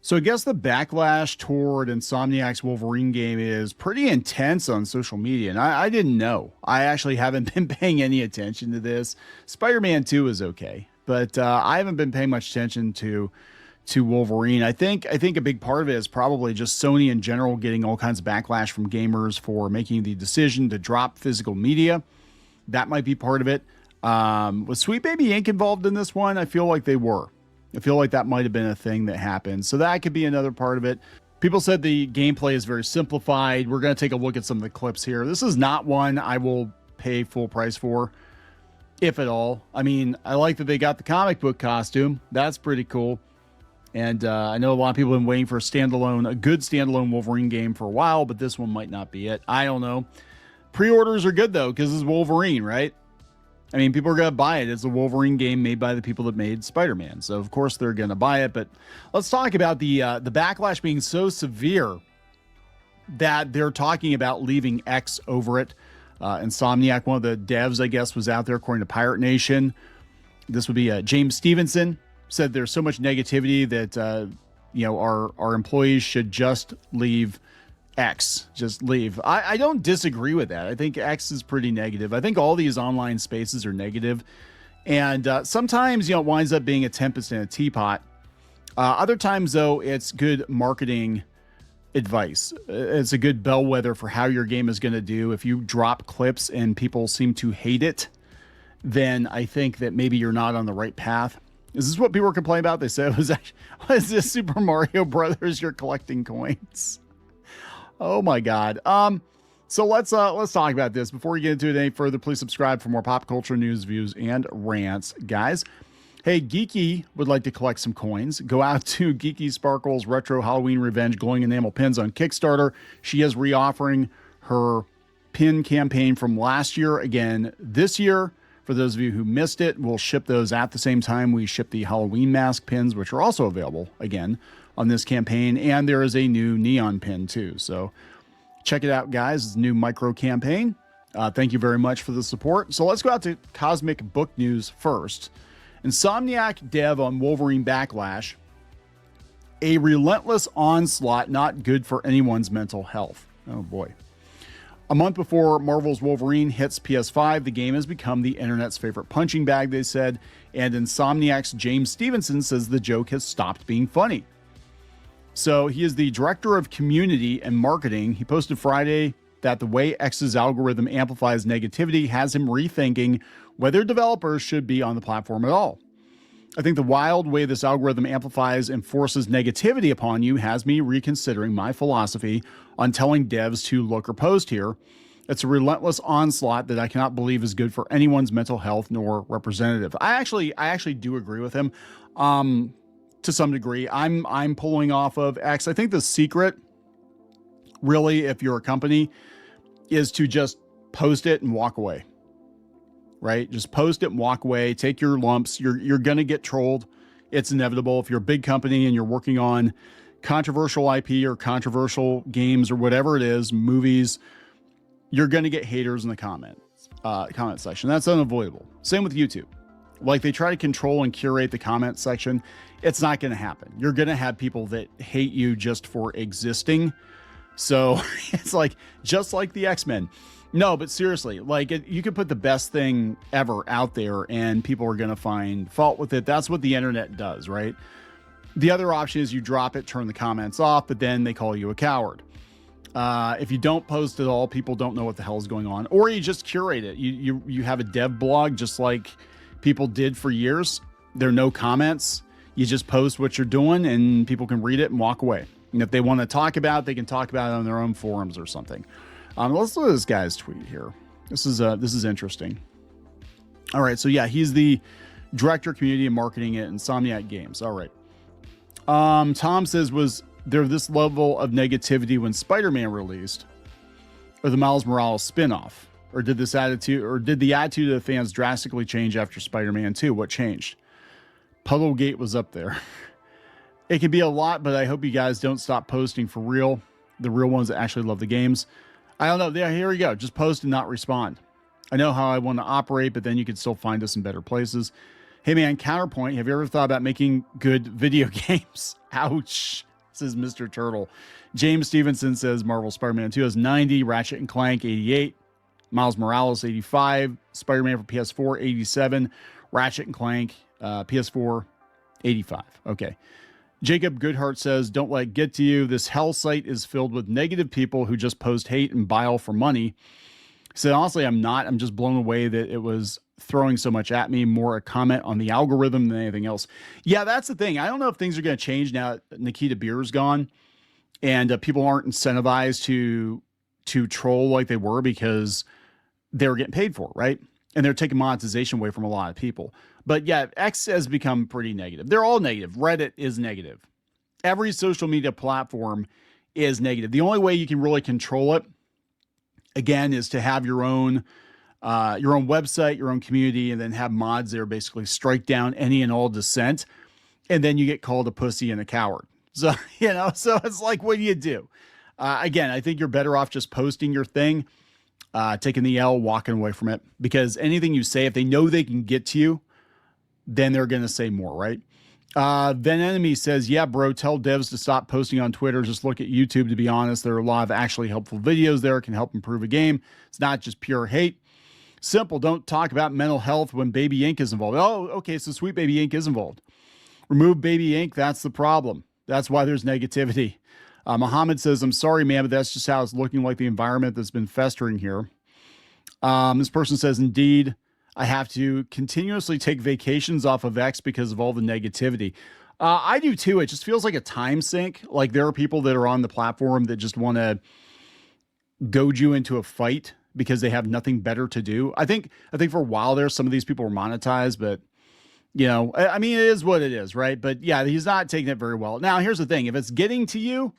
So I guess the backlash toward Insomniac's Wolverine game is pretty intense on social media, and I didn't know. I actually haven't been paying any attention to this. Spider-Man 2 is okay, but I haven't been paying much attention to Wolverine. I think a big part of it is probably just Sony in general getting all kinds of backlash from gamers for making the decision to drop physical media. That might be part of it. Was Sweet Baby Inc. involved in this one? I feel like they were. I feel like that might have been a thing that happened. So that could be another part of it. People said the gameplay is very simplified. We're going to take a look at some of the clips here. This is not one I will pay full price for, if at all. I mean, I like that they got the comic book costume. That's pretty cool. And I know a lot of people have been waiting for a good standalone Wolverine game for a while, but this one might not be it. I don't know. Pre-orders are good, though, because it's Wolverine, right? I mean, people are going to buy it. It's a Wolverine game made by the people that made Spider-Man. So, of course, they're going to buy it. But let's talk about the backlash being so severe that they're talking about leaving X over it. Insomniac, one of the devs, I guess, was out there, according to Pirate Nation. This would be James Stevenson, said there's so much negativity that, our employees should just leave X, just leave. I don't disagree with that. I think X is pretty negative. I think all these online spaces are negative. And sometimes, it winds up being a tempest in a teapot. Other times, though, it's good marketing advice. It's a good bellwether for how your game is going to do. If you drop clips and people seem to hate it, then I think that maybe you're not on the right path. Is this what people were complaining about? They said it was actually, was this Super Mario Brothers? You're collecting coins. Oh my God. So let's talk about this. Before we get into it any further, please subscribe for more pop culture news, views, and rants, guys. Hey, Geeky would like to collect some coins. Go out to Geeky Sparkles Retro Halloween Revenge Glowing Enamel Pins on Kickstarter. She is reoffering her pin campaign from last year again this year. For those of you who missed it, we'll ship those at the same time we ship the Halloween mask pins, which are also available again on this campaign. And there is a new neon pin too. So check it out, guys. It's a new micro campaign. Thank you very much for the support. So let's go out to Cosmic Book News first. Insomniac dev on Wolverine Backlash. A relentless onslaught not good for anyone's mental health. Oh boy. A month before Marvel's Wolverine hits PS5, the game has become the internet's favorite punching bag, they said, and Insomniac's James Stevenson says the joke has stopped being funny. So he is the director of community and marketing. He posted Friday that the way X's algorithm amplifies negativity has him rethinking whether developers should be on the platform at all. I think the wild way this algorithm amplifies and forces negativity upon you has me reconsidering my philosophy on telling devs to look or post here. It's a relentless onslaught that I cannot believe is good for anyone's mental health nor representative. I actually do agree with him. To some degree, I'm pulling off of X. I think the secret, really, if you're a company, is to just post it and walk away. Right? Just post it and walk away. Take your lumps. You're going to get trolled. It's inevitable. If you're a big company and you're working on controversial IP or controversial games or whatever it is, movies, you're going to get haters in the comment section. That's unavoidable. Same with YouTube. Like, they try to control and curate the comment section. It's not going to happen. You're going to have people that hate you just for existing. So it's like, just like the X-Men. No, but seriously, like, you could put the best thing ever out there and people are going to find fault with it. That's what the internet does, right? The other option is you drop it, turn the comments off, but then they call you a coward. If you don't post at all, people don't know what the hell is going on. Or you just curate it. You have a dev blog just like people did for years. There are no comments. You just post what you're doing and people can read it and walk away. And if they want to talk about it, they can talk about it on their own forums or something. Let's look at this guy's tweet here. This is interesting. All right, so yeah, he's the director of community and marketing at Insomniac Games. All right. Tom says, was there this level of negativity when Spider-Man released, or the Miles Morales spinoff, or did the attitude of the fans drastically change after Spider-Man 2? What changed? Puddlegate was up there. It can be a lot, but I hope you guys don't stop posting for real. The real ones that actually love the games. I don't know. Yeah, here we go. Just post and not respond. I know how I want to operate, but then you can still find us in better places. Hey man, counterpoint. Have you ever thought about making good video games? Ouch. says Mr. Turtle. James Stevenson says Marvel Spider-Man 2 has 90, Ratchet and Clank 88, Miles Morales 85, Spider-Man for PS4 87, Ratchet and Clank PS4 85. Okay. Jacob Goodhart says, don't let it get to you. This hell site is filled with negative people who just post hate and bile for money. He said, honestly, I'm not. I'm just blown away that it was throwing so much at me, more a comment on the algorithm than anything else. Yeah, that's the thing. I don't know if things are going to change now that Nikita Beer's gone and people aren't incentivized to troll like they were because they were getting paid for it, right? And they're taking monetization away from a lot of people. But yeah, X has become pretty negative. They're all negative. Reddit is negative. Every social media platform is negative. The only way you can really control it, again, is to have your own website, your own community, and then have mods there basically strike down any and all dissent. And then you get called a pussy and a coward. So, so it's like, what do you do? Again, I think you're better off just posting your thing, taking the L, walking away from it, because anything you say, if they know they can get to you, then they're going to say more, right? Then Enemy says, yeah, bro, tell devs to stop posting on Twitter. Just look at YouTube. To be honest, there are a lot of actually helpful videos there. Can help improve a game. It's not just pure hate. Simple. Don't talk about mental health when Baby Ink is involved. Oh, okay. So Sweet Baby Ink is involved. Remove Baby Ink. That's the problem. That's why there's negativity. Muhammad says, I'm sorry, man, but that's just how it's looking like the environment that's been festering here. This person says, indeed, I have to continuously take vacations off of X because of all the negativity. I do too. It just feels like a time sink. Like there are people that are on the platform that just want to goad you into a fight because they have nothing better to do. I think for a while there, some of these people were monetized, but I mean, it is what it is, right? But yeah, he's not taking it very well. Now, here's the thing. If it's getting to you,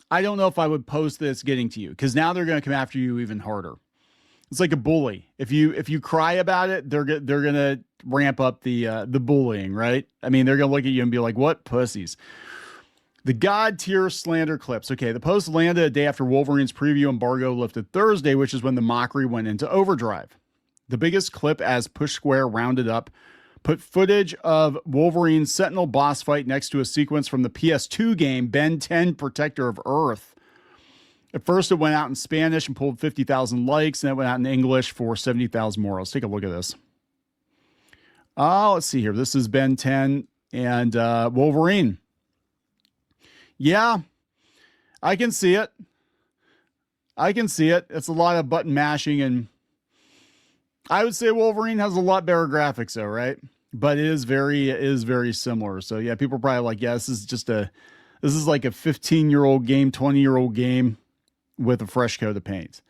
I don't know if I would post this getting to you, because now they're going to come after you even harder. It's like a bully. If you cry about it, they're gonna ramp up the bullying, right? I mean, they're gonna look at you and be like, "What pussies?" The God tier slander clips. Okay, the post landed a day after Wolverine's preview embargo lifted Thursday, which is when the mockery went into overdrive. The biggest clip, as Push Square rounded up, put footage of Wolverine's Sentinel boss fight next to a sequence from the PS2 game Ben 10: Protector of Earth. At first, it went out in Spanish and pulled 50,000 likes, and it went out in English for 70,000 more. Let's take a look at this. Let's see here. This is Ben 10 and Wolverine. Yeah, I can see it. It's a lot of button mashing, and I would say Wolverine has a lot better graphics, though, right? But it is very similar. So yeah, people are probably like, yeah, this is like a 15-year-old game, 20-year-old game with a fresh coat of paint.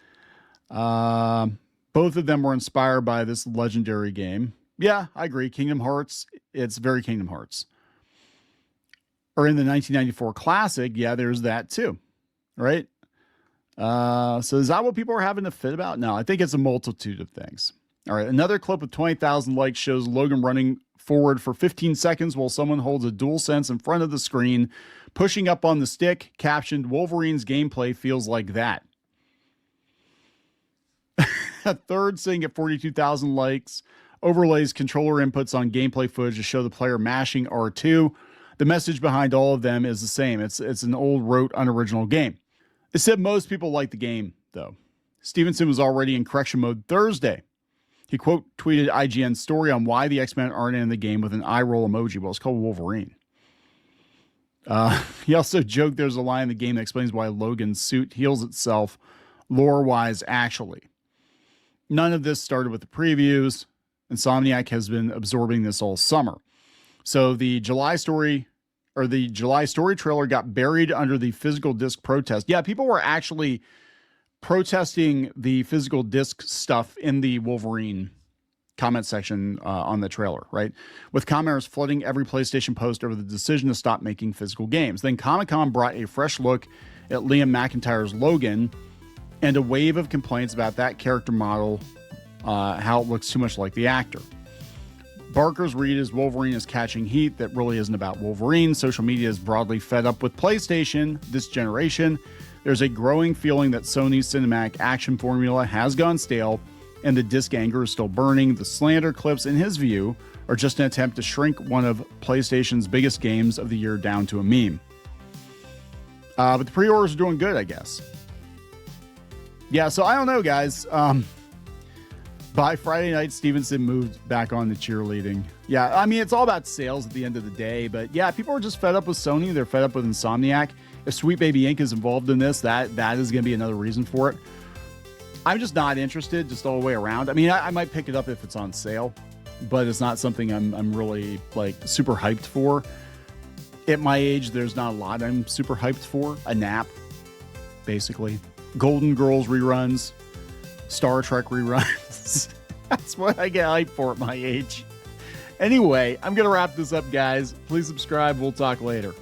Both of them were inspired by this legendary game. Yeah, I agree. Kingdom Hearts, it's very Kingdom Hearts. Or in the 1994 classic, yeah, there's that too, right? So is that what people are having a fit about? No, I think it's a multitude of things. All right, another clip with 20,000 likes shows Logan running forward for 15 seconds while someone holds a DualSense in front of the screen, pushing up on the stick, captioned, Wolverine's gameplay feels like that. A third sitting at 42,000 likes, overlays controller inputs on gameplay footage to show the player mashing R2. The message behind all of them is the same. It's an old rote, unoriginal game. It said most people like the game, though. Stevenson was already in correction mode Thursday. He quote tweeted IGN's story on why the X-Men aren't in the game with an eye roll emoji. Well, it's called Wolverine. He also joked there's a line in the game that explains why Logan's suit heals itself lore-wise, actually. None of this started with the previews. Insomniac has been absorbing this all summer. So the July story trailer got buried under the physical disc protest. Yeah, people were actually protesting the physical disc stuff in the Wolverine comment section on the trailer, right? With commenters flooding every PlayStation post over the decision to stop making physical games. Then Comic-Con brought a fresh look at Liam McIntyre's Logan and a wave of complaints about that character model, how it looks too much like the actor. Barker's read is Wolverine is catching heat that really isn't about Wolverine. Social media is broadly fed up with PlayStation this generation. There's a growing feeling that Sony's cinematic action formula has gone stale and the disc anger is still burning. The slander clips, in his view, are just an attempt to shrink one of PlayStation's biggest games of the year down to a meme. But the pre-orders are doing good, I guess. Yeah, so I don't know, guys. By Friday night, Stevenson moved back on to cheerleading. Yeah, I mean, it's all about sales at the end of the day. But yeah, people are just fed up with Sony. They're fed up with Insomniac. If Sweet Baby Inc. is involved in this, that is going to be another reason for it. I'm just not interested, just all the way around. I mean, I might pick it up if it's on sale, but it's not something I'm really like super hyped for. At my age, there's not a lot I'm super hyped for. A nap, basically. Golden Girls reruns, Star Trek reruns. That's what I get hyped for at my age. Anyway, I'm going to wrap this up, guys. Please subscribe. We'll talk later.